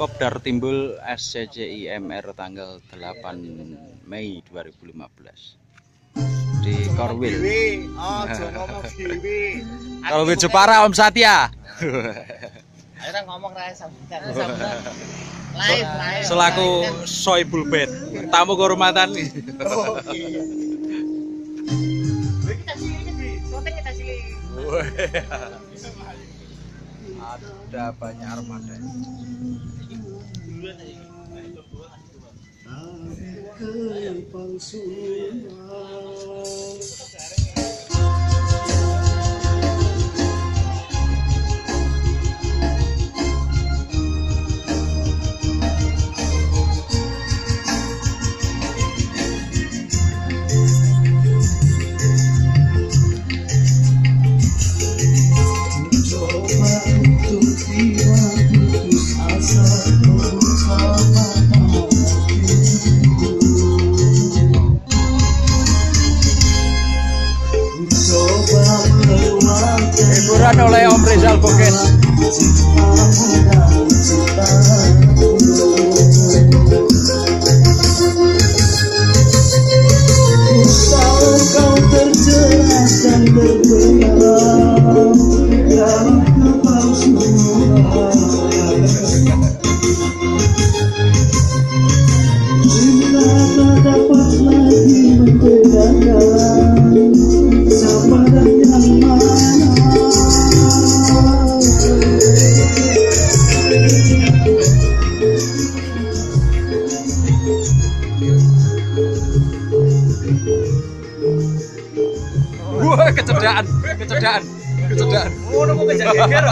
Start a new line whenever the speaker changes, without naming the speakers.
Kopdar timbul SCCIMR tanggal 8 Mei 2015 di Korwil. Korwil Jepara Om Satya.
Akhirnya ngomong Rai sambutan. Live.
Selaku Soibul Bed, tamu kehormatan.
Oh iya. Kita sini, syuting kita sini.
Ada banyak armada. Hiburan oleh Om Rizal Bokes. Wah, kecedaan. Oh, mau kejar geger.